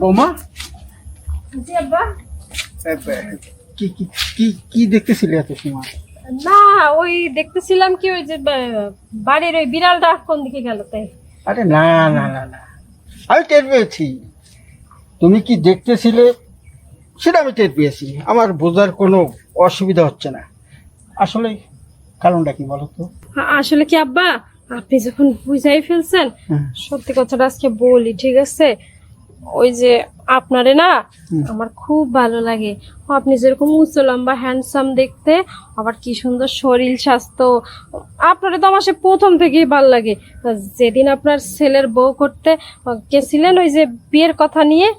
বৌমা, জি আব্বা। কি কি কি কি দেখতেছিলে এত সময়? না, ওই দেখতেছিলাম কি ওই যে বাড়ির ওই বিড়ালটা কোন দিকে গেল তাই। আরে না না না না, আমি টের পেয়েছি তুমি কি দেখতেছিলে সেটা আমি টের পেয়েছি। আমার বোঝার কোনো অসুবিধা হচ্ছে না। আসলে কারণটা কি বলো তো? আসলে কি আব্বা, আপনি যখন বুঝাই ফেলছেন, হুম। সত্যি কথাটা আজকে বলি, ঠিক আছে? ওই যে আপনারে না আমার খুব ভালো লাগে। আপনি যেরকম উচ্চ লম্বা হ্যান্ডসাম দেখতে, আবার কি সুন্দর শরীর স্বাস্থ্য, আপনারে তো আমার সে প্রথম থেকেই ভালো লাগে। যেদিন আপনার ছেলের বউ করতে গেছিলেন ওই যে বিয়ের কথা নিয়ে,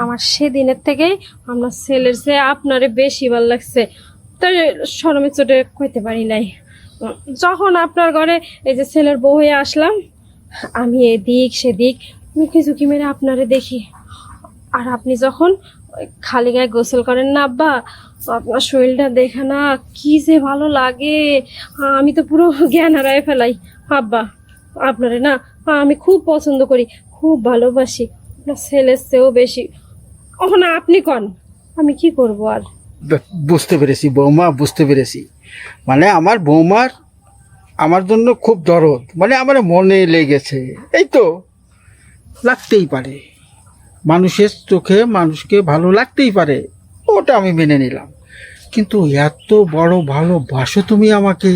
আমার সেদিনের থেকেই আপনার ছেলের চেয়ে আপনারে বেশি ভালো লাগছে। তাই শরমে চোটে কইতে পারি নাই। যখন আপনার ঘরে এই যে ছেলের বউ হয়ে আসলাম, আমি এদিক সেদিক মুখে ঝুঁকি মেরে আপনারে দেখি। আর আপনি যখন ওই খালি গায়ে গোসল করেন না আব্বা, আপনার শরীরটা দেখে না কি যে ভালো লাগে, আমি তো পুরো জ্ঞান হারায় ফেলাই। আব্বা, আপনারে না আমি খুব পছন্দ করি, খুব ভালোবাসি, আপনার ছেলের চেয়েও বেশি। ওখানে আপনি কন, আমি কি করব আর? বুঝতে পেরেছি বৌমা, বুঝতে পেরেছি। মানে আমার বৌমার আমার জন্য খুব দরদ, মানে আমার মনে লেগেছে। এই তো লাগতেই পারে, মানুষের চোখে মানুষকে ভালো লাগতেই পারে, ওটা আমি মেনে নিলাম। কিন্তু এত বড় ভালোবাসো তুমি আমাকে।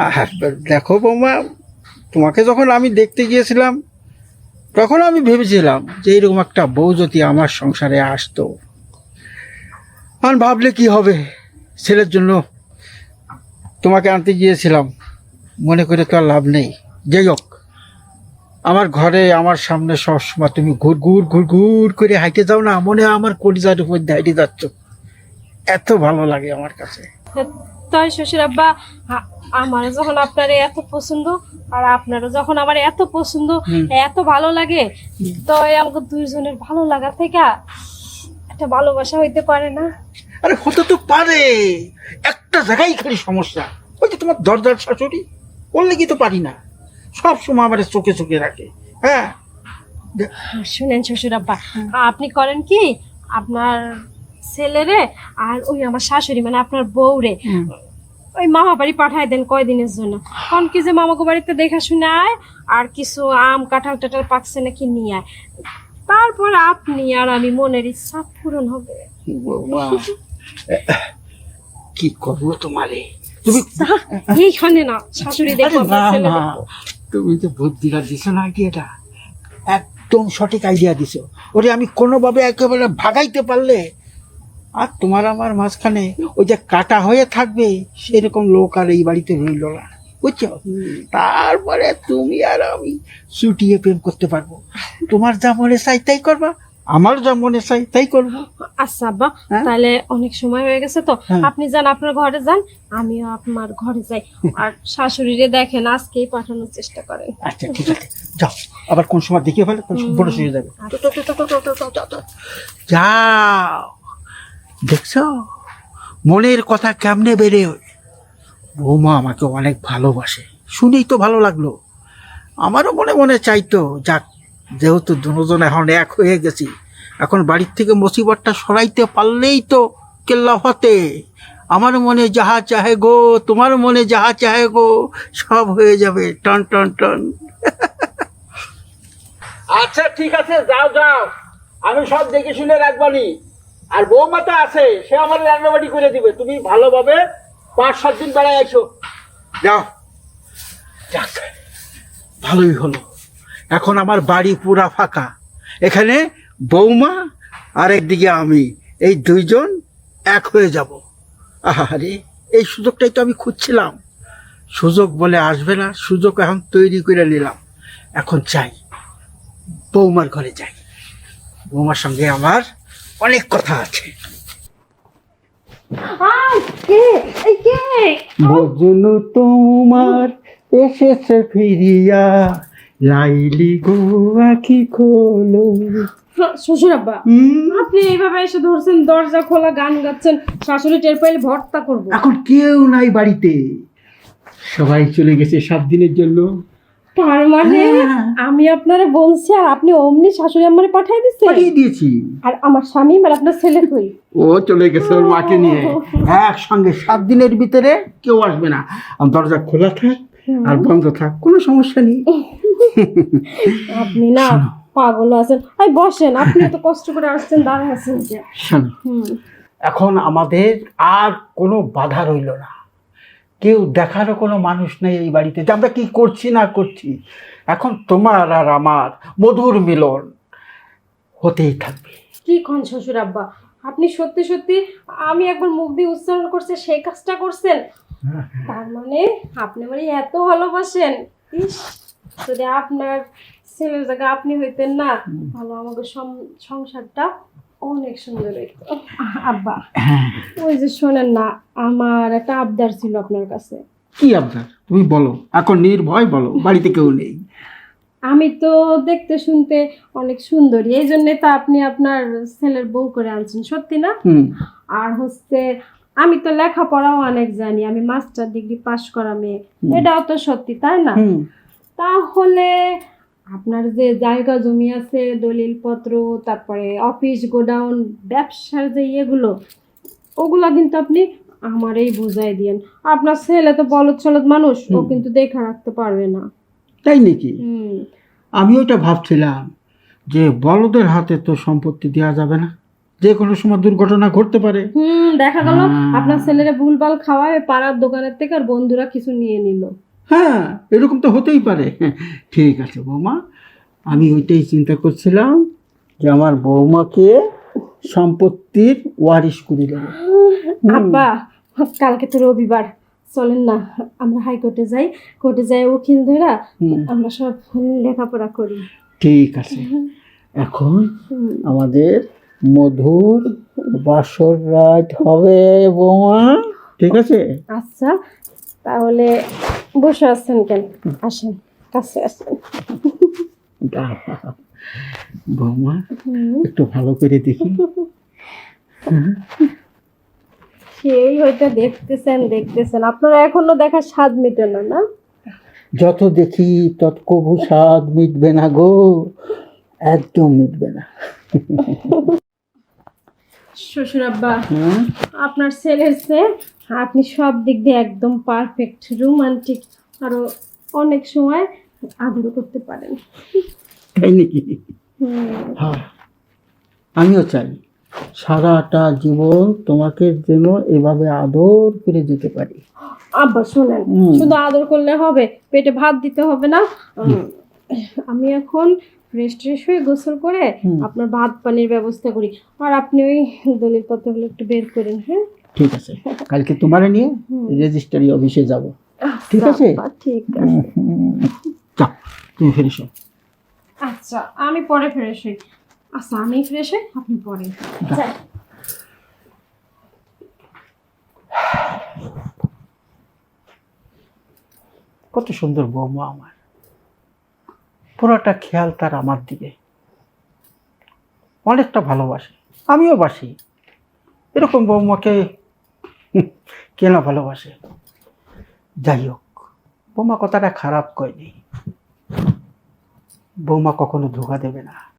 আর দেখো বৌমা, তোমাকে যখন আমি দেখতে গিয়েছিলাম তখন আমি ভেবেছিলাম যে এরকম একটা বউ যদি আমার সংসারে আসতো, আমার ভাবলে কি হবে, ছেলের জন্য তোমাকে আনতে গিয়েছিলাম, মনে করে তো আর লাভ নেই। যাই হোক, আমার ঘরে আমার সামনে সবসময় তুমি ঘুর করে হাইটে যাও না, মনে হয় আমার কলিজার উপর দিয়ে হাইটে যাচ্ছ। এত ভালো লাগে আমার কাছে। তাই শ্বশুর আব্বা, আমার যখন আপনার এত পছন্দ, আর আপনারও যখন আমার এত পছন্দ, এত ভালো লাগে, তো আমাকে দুইজনের ভালো লাগা থেকে একটা ভালোবাসা হইতে পারে না? আরে হতে তো পারে, একটা জায়গায় খালি সমস্যা, ওই যে তোমার দরজার শাশুড়ি, বললে কি তো পারি না, সব সময় আমার চোখে চোখে রাখে। হ্যাঁ, শুনেন শ্বশুর আব্বা, আপনি করেন কি, আপনার ছেলেরে আর ওই আমার শাশুড়ি মানে আপনার বউরে ওই মামা বাড়ি পাঠায় দেন কয়দিনের জন্য। কারণ কি যে মামাকে বাড়িতে দেখা শুনে আয়, আর কিছু আম কাঁঠাল টাঠাল পাকছে নাকি নিয়ে আয়, তারপর আপনি আর আমি মনের ইচ্ছা পূরণ হবে। বৌমা, কি করবো তোমারে, তুমি এইখানে না শাশুড়ি দেখো, আরে না না, তুমি তো বুদ্ধিটা দিছো না আইডিয়াটা, একদম সঠিক আইডিয়া দিছো। ওরে আমি কোনোভাবে একেবারে ভাগাইতে পারলে, আর তোমার আমার মাঝখানে ওই যে কাটা হয়ে থাকবে সেরকম লোক আর এই বাড়িতে রইল না, বুঝছো? তারপরে তুমি আর আমি ছুটিয়ে প্রেম করতে পারবো। তোমার যা মনে চাই তাই করবা, আমার যা মনে চাই তাই করবো। আচ্ছা আব্বা, তাহলে অনেক সময় হয়ে গেছে তো, আপনি যান আপনার ঘরে যান, আমিও আপনার ঘরে যাই। আর শাশুড়িরে দেখেন আজকেই পাঠানোর চেষ্টা করেন। আচ্ছা ঠিক আছে, যাও, আবার কোন সময় দেখিয়ে ফেলে কোন বড় হয়ে যাবে। যাও, দেখছো মনের কথা কেমনে বেড়ে। বৌমা আমাকে অনেক ভালোবাসে, শুনেই তো ভালো লাগলো। আমারও মনে মনে চাইতো যাক, যেহেতু দুজন এখন এক হয়ে গেছি, এখন বাড়ির থেকে মুসিবতটা সরাইতে পারলেই তো কেল্লা হতে। আমার মনে যাহা চাহে গো, তোমার মনে যাহা চাহে গো, সব হয়ে যাবে টন টন টন। আচ্ছা ঠিক আছে, যাও যাও, আমি সব দেখে শুনে রাখবানি। আর বৌমা তো আছে, সে আমার রান্নাবাড়ি করে দিবে, তুমি ভালোভাবে 5-7 দিন বেড়ায় আইসো। যাও, যাক ভালোই হলো, এখন আমার বাড়ি পুরা ফাঁকা। এখানে বৌমা আর একদিকে আমি, এই দুইজন এক হয়ে যাব। আরে এই সুযোগটাই তো আমি খুঁজছিলাম, সুযোগ বলে আসবে না, সুযোগ এখন তৈরি করে নিলাম। এখন চাই বৌমার ঘরে যাই, বৌমার সঙ্গে আমার অনেক কথা আছে। মজনু তোমার এসেছে ফিরিয়া, লাইলি গো আখি খোলো। শ্বশুর আব্বা, আপনি এইভাবে এসে ধরছেন, দরজা খোলা গান গাচ্ছেন, শাশুড়ি টের পাইলে ভর্তা করবো। এখন কেউ নাই বাড়িতে, সবাই চলে গেছে 7 দিনের জন্য। তার মানে হ্যাঁ। আমি আপনারে বলছি আর আপনি অমনি শাশুড়ি আমারে পাঠিয়ে দিচ্ছেন? পাঠিয়ে দিয়েছি। আর আমার স্বামী আর আপনার ছেলে কই? ও চলে গেছে ওর মাকে নিয়ে একসঙ্গে 7 দিনের ভিতরে কেউ আসবে না। আর দরজা খোলা থাক আর বন্ধ থাক, কোনো সমস্যা নেই। আপনি না শোনো। পাগল আছেন। আই বসেন, আপনি তো কষ্ট করে আসছেন, দাঁড়ায় আছেন যে। শোনো, এখন আমাদের আর কোনো বাধা রইল না, কেউ দেখারও কোনো মানুষ নেই এই বাড়িতে যে আমরা কি করছি না করছি। এখন তোমার আর আমার মধুর মিলন হতেই থাকবে। কি কোন শ্বশুর আব্বা, আপনি সত্যি সত্যি আমি একবার মুখ দিয়ে উচ্চারণ করছে সেই কাজটা করছেন? তার মানে আপনি মানে এত ভালোবাসেন। ইস, যদি আপনার ছেলের জায়গা আপনি হইতেন না, ভালো আমাকে সংসারটা অনেক সুন্দর হইতো। আব্বা, ওই যে শোনেন না, আমার একটা আবদার ছিল আপনার কাছে। কি আবদার তুমি বলো, এখন নির্ভয় বলো, বাড়িতে কেউ নেই। আমি তো দেখতে শুনতে অনেক সুন্দরী, এই জন্য তো আপনি আপনার ছেলের বউ করে আনছেন, সত্যি না? আর হচ্ছে আমি তো লেখাপড়াও অনেক জানি, আমি মাস্টার ডিগ্রি পাশ করা মেয়ে, এটাও তো সত্যি, তাই না? তাহলে আপনার যে জায়গা জমি আছে, দলিল পত্র, তারপরে অফিস গোডাউন ব্যবসার যে ইয়েগুলো, ওগুলা কিন্তু আপনি আমারই বুঝাই দিয়েন। আপনার ছেলে তো বলদ সলদ মানুষ, ও কিন্তু দেখে রাখতে পারবে না। তাই নাকি? আমি ওটা ভাবছিলাম যে বলদের হাতে তো সম্পত্তি দেওয়া যাবে না, যে কোনো সময় দুর্ঘটনা ঘটতে পারে। দেখা গেল আপনার ছেলেরা ভুলভাল খাওয়ায় পাড়ার দোকানের থেকে আর বন্ধুরা কিছু নিয়ে নিল। হ্যাঁ, এরকম তো হতেই পারে। ঠিক আছে বৌমা, আমি ওইটাই চিন্তা করছিলাম যে আমার বৌমাকে সম্পত্তির ওয়ারিশ করে দেবো। আব্বা, কালকে তো রবিবার, চলেন না আমরা হাইকোর্টে যাই, কোর্টে যাই উকিল ধরা আমরা সব লেখাপড়া করি। ঠিক আছে, এখন আমাদের মধুর বাসর রাত হবে বৌমা, ঠিক আছে? আচ্ছা, তাহলে বসে আছেন কেন, আসেন কাছে আসেন। বৌমা একটু ভালো করে দেখি। সেই হয়তো দেখতেছেন আপনারা এখনো দেখা স্বাদ মেটে না, না? যত দেখি তত কবু স্বাদ মিটবে না গো, একদম মিটবে না। শ্বশুর আব্বা, আপনার ছেলের চেয়ে আপনি সব দিক দিয়ে একদম পারফেক্ট, রোমান্টিক, আরো অনেক সময় আদর করতে পারেন। তাই নাকি? হ্যাঁ, আমিও চাই সারাটা জীবন তোমাকে যেন এভাবে আদর করে যেতে পারি। আব্বা শোনেন, শুধু আদর করলে হবে, পেটে ভাত দিতে হবে না। আমি এখন ফ্রেশ ট্রেশ হয়ে গোসল করে আপনার ভাত পানির ব্যবস্থা করি, আর আপনি ওই দলিল পত্রগুলো একটু বের করেন। হ্যাঁ, ঠিক আছে, কালকে তোমারে নিয়ে রেজিস্ট্রারি অফিসে যাব। ঠিক আছে? আব্বা, ঠিক আছে। যাও, তুমি ফিরে এসো। আচ্ছা, আমি পরে ফ্রেশ হই। আচ্ছা, আমি ফ্রেশ হই, আপনি পরে যাই। কত সুন্দর বৌমা আমার, পুরোটা খেয়াল তার আমার দিকে, অনেকটা ভালোবাসে, আমিও বাসি। এরকম বৌমাকে কে না ভালোবাসে? যাই হোক, বৌমা কথাটা খারাপ কয়নি, বৌমা কখনো ধোঁকা দেবে না।